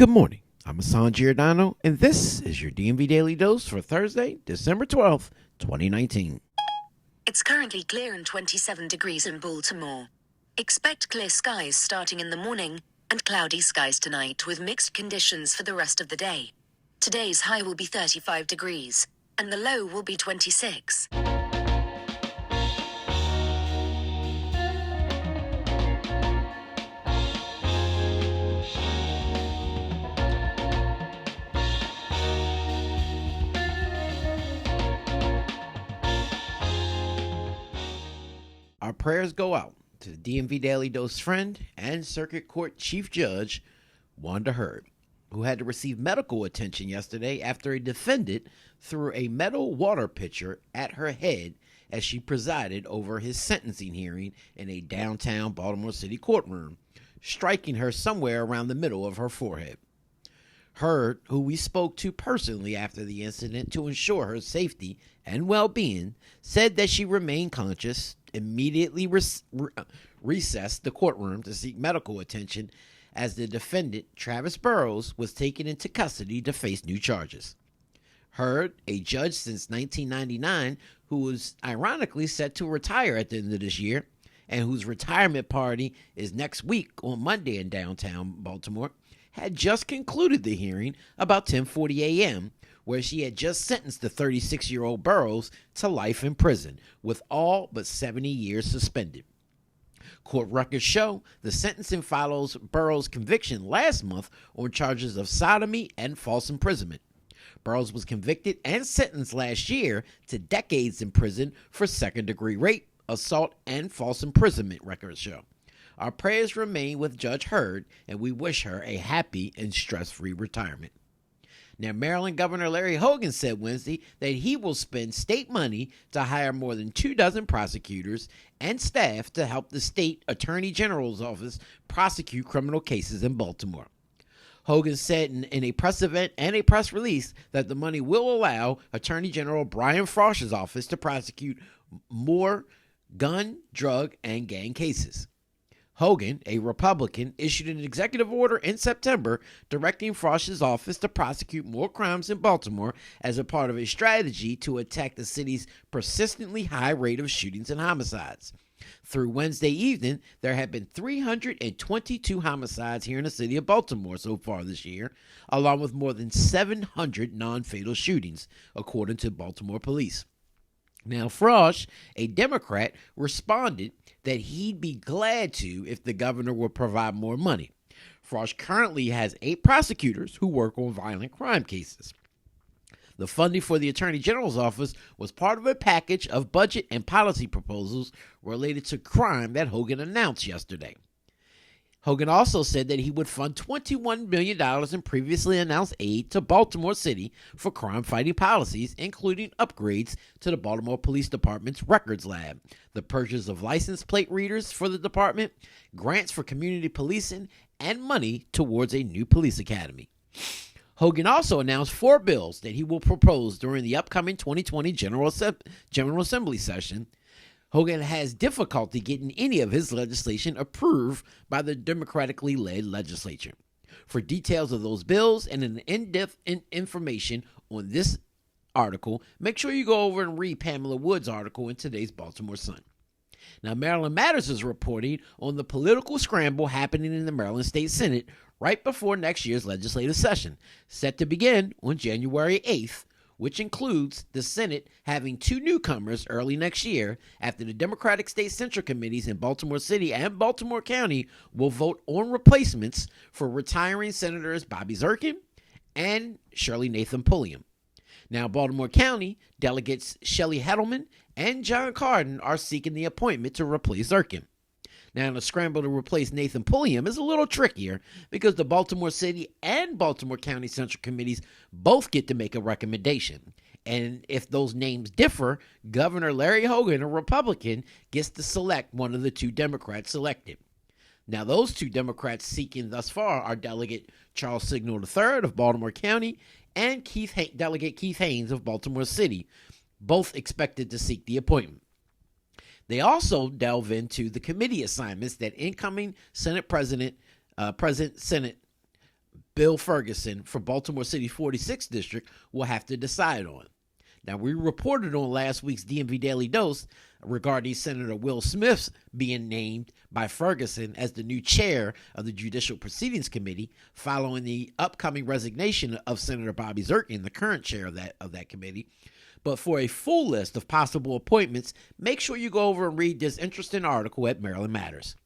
Good morning. I'm Hassan Giordano, and this is your DMV Daily Dose for Thursday, December 12th, 2019. It's currently clear and 27 degrees in Baltimore. Expect clear skies starting in the morning and cloudy skies tonight with mixed conditions for the rest of the day. Today's high will be 35 degrees, and the low will be 26. Our prayers go out to the DMV Daily Dose friend and Circuit Court Chief Judge Wanda Hurd, who had to receive medical attention yesterday after a defendant threw a metal water pitcher at her head as she presided over his sentencing hearing in a downtown Baltimore City courtroom, striking her somewhere around the middle of her forehead. Hurd, who we spoke to personally after the incident to ensure her safety and well-being, said that she remained conscious, immediately recessed the courtroom to seek medical attention as the defendant, Travis Burrows, was taken into custody to face new charges. Hurd, a judge since 1999, who was ironically set to retire at the end of this year, and whose retirement party is next week on Monday in downtown Baltimore, had just concluded the hearing about 10:40 a.m., where she had just sentenced the 36-year-old Burrows to life in prison, with all but 70 years suspended. Court records show the sentencing follows Burrows' conviction last month on charges of sodomy and false imprisonment. Burrows was convicted and sentenced last year to decades in prison for second-degree rape, assault, and false imprisonment, records show. Our prayers remain with Judge Hurd, and we wish her a happy and stress-free retirement. Now, Maryland Governor Larry Hogan said Wednesday that he will spend state money to hire more than 24 prosecutors and staff to help the state attorney general's office prosecute criminal cases in Baltimore. Hogan said in a press event and a press release that the money will allow Attorney General Brian Frosch's office to prosecute more gun, drug, and gang cases. Hogan, a Republican, issued an executive order in September directing Frosch's office to prosecute more crimes in Baltimore as a part of a strategy to attack the city's persistently high rate of shootings and homicides. Through Wednesday evening, there have been 322 homicides here in the city of Baltimore so far this year, along with more than 700 non-fatal shootings, according to Baltimore police. Now, Frosch, a Democrat, responded that he'd be glad to if the governor would provide more money. Frosch currently has 8 prosecutors who work on violent crime cases. The funding for the Attorney General's office was part of a package of budget and policy proposals related to crime that Hogan announced yesterday. Hogan also said that he would fund $21 million in previously announced aid to Baltimore City for crime-fighting policies, including upgrades to the Baltimore Police Department's records lab, the purchase of license plate readers for the department, grants for community policing, and money towards a new police academy. Hogan also announced 4 bills that he will propose during the upcoming 2020 General Assembly session. Hogan has difficulty getting any of his legislation approved by the democratically led legislature. For details of those bills and an in-depth information on this article, make sure you go over and read Pamela Wood's article in today's Baltimore Sun. Now, Maryland Matters is reporting on the political scramble happening in the Maryland State Senate right before next year's legislative session, set to begin on January 8th, which includes the Senate having 2 newcomers early next year after the Democratic State Central Committees in Baltimore City and Baltimore County will vote on replacements for retiring Senators Bobby Zirkin and Shirley Nathan Pulliam. Now, Baltimore County delegates Shelley Heddleman and John Carden are seeking the appointment to replace Zirkin. Now, the scramble to replace Nathan Pulliam is a little trickier because the Baltimore City and Baltimore County Central Committees both get to make a recommendation. And if those names differ, Governor Larry Hogan, a Republican, gets to select one of the 2 Democrats selected. Now, those 2 Democrats seeking thus far are Delegate Charles Signal III of Baltimore County and Delegate Keith Haynes of Baltimore City, both expected to seek the appointment. They also delve into the committee assignments that incoming Senate President Bill Ferguson from Baltimore City's 46th District will have to decide on. Now, we reported on last week's DMV Daily Dose regarding Senator Will Smith being named by Ferguson as the new chair of the Judicial Proceedings Committee following the upcoming resignation of Senator Bobby Zirkin, the current chair of that committee. But for a full list of possible appointments, make sure you go over and read this interesting article at Maryland Matters.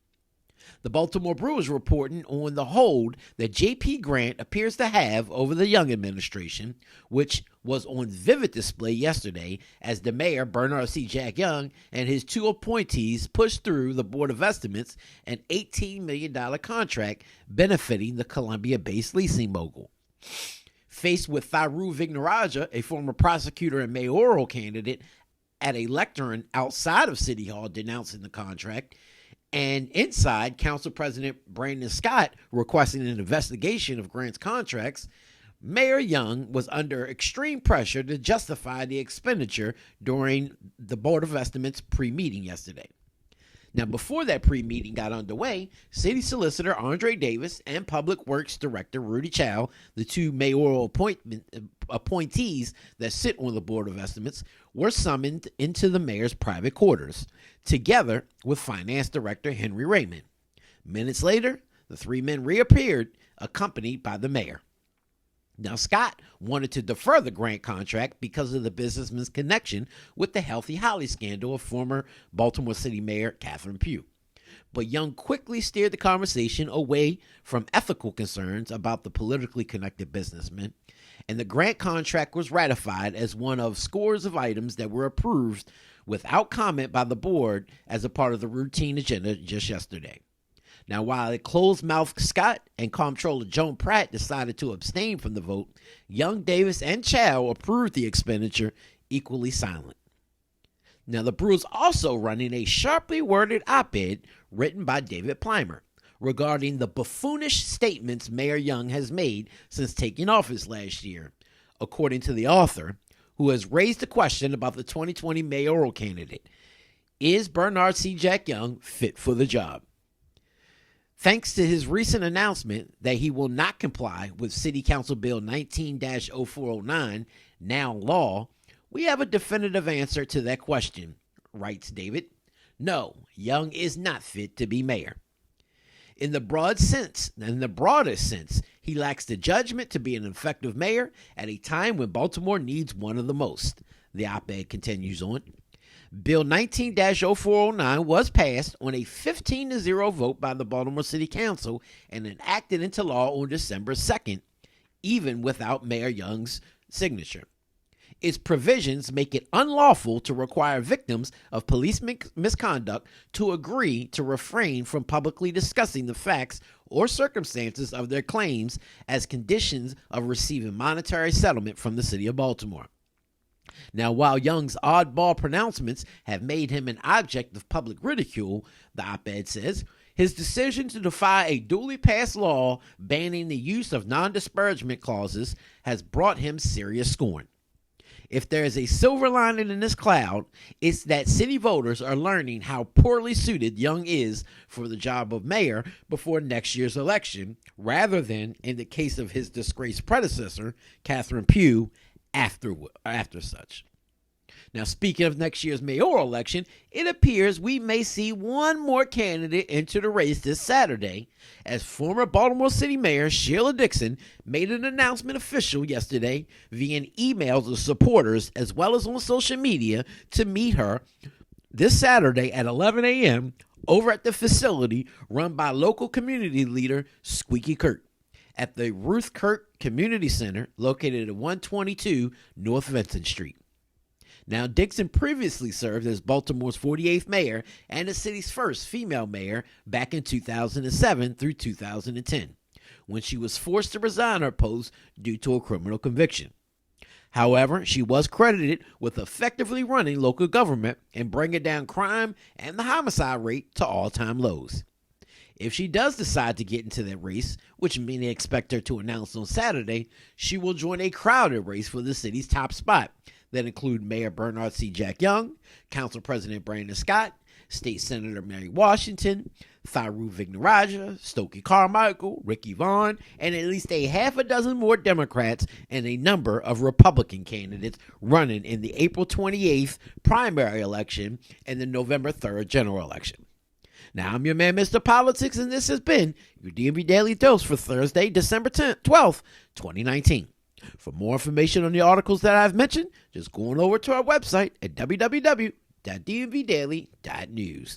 The Baltimore Brewers reporting on the hold that J.P. Grant appears to have over the Young administration, which was on vivid display yesterday as the mayor, Bernard C. Jack Young, and his two appointees pushed through the Board of Estimates an $18 million contract benefiting the Columbia-based leasing mogul. Faced with Tharu Vignaraja, a former prosecutor and mayoral candidate, at a lectern outside of City Hall denouncing the contract, and inside, Council President Brandon Scott requesting an investigation of Grant's contracts, Mayor Young was under extreme pressure to justify the expenditure during the Board of Estimates pre-meeting yesterday. Now, before that pre-meeting got underway, City Solicitor Andre Davis and Public Works Director Rudy Chow, the two mayoral appointees that sit on the Board of Estimates, were summoned into the mayor's private quarters, together with Finance Director Henry Raymond. Minutes later, the three men reappeared, accompanied by the mayor. Now, Scott wanted to defer the Grant contract because of the businessman's connection with the Healthy Holly scandal of former Baltimore City Mayor Catherine Pugh. But Young quickly steered the conversation away from ethical concerns about the politically connected businessman, and the Grant contract was ratified as one of scores of items that were approved without comment by the board as a part of the routine agenda just yesterday. Now, while a closed-mouthed Scott and Comptroller Joan Pratt decided to abstain from the vote, Young, Davis, and Chow approved the expenditure, equally silent. Now, the Brewers also running a sharply worded op-ed written by David Plimer regarding the buffoonish statements Mayor Young has made since taking office last year, according to the author, who has raised the question about the 2020 mayoral candidate. Is Bernard C. Jack Young fit for the job? Thanks to his recent announcement that he will not comply with City Council Bill 19-0409, now law, we have a definitive answer to that question, writes David. No, Young is not fit to be mayor. In the broadest sense, he lacks the judgment to be an effective mayor at a time when Baltimore needs one of the most, the op-ed continues on. Bill 19-0409 was passed on a 15-0 vote by the Baltimore City Council and enacted into law on December 2nd, even without Mayor Young's signature. Its provisions make it unlawful to require victims of police misconduct to agree to refrain from publicly discussing the facts or circumstances of their claims as conditions of receiving monetary settlement from the city of Baltimore. Now, while Young's oddball pronouncements have made him an object of public ridicule, the op-ed says, his decision to defy a duly passed law banning the use of non-disparagement clauses has brought him serious scorn. If there is a silver lining in this cloud, it's that city voters are learning how poorly suited Young is for the job of mayor before next year's election, rather than, in the case of his disgraced predecessor, Catherine Pugh, after such. Now, speaking of next year's mayoral election, it appears we may see one more candidate enter the race this Saturday, as former Baltimore City Mayor Sheila Dixon made an announcement official yesterday via an email to supporters as well as on social media to meet her this Saturday at 11 a.m. over at the facility run by local community leader Squeaky Kurt at the Ruth Kirk Community Center located at 122 North Vincent Street. Now, Dixon previously served as Baltimore's 48th mayor and the city's first female mayor back in 2007 through 2010, when she was forced to resign her post due to a criminal conviction. However, she was credited with effectively running local government and bringing down crime and the homicide rate to all-time lows. If she does decide to get into that race, which many expect her to announce on Saturday, she will join a crowded race for the city's top spot that include Mayor Bernard C. Jack Young, Council President Brandon Scott, State Senator Mary Washington, Thiru Vignaraja, Stokely Carmichael, Ricky Vaughn, and at least a half a dozen more Democrats and a number of Republican candidates running in the April 28th primary election and the November 3rd general election. Now, I'm your man, Mr. Politics, and this has been your DMV Daily Dose for Thursday, December 12th, 2019. For more information on the articles that I've mentioned, just go on over to our website at www.DMVDailyNews.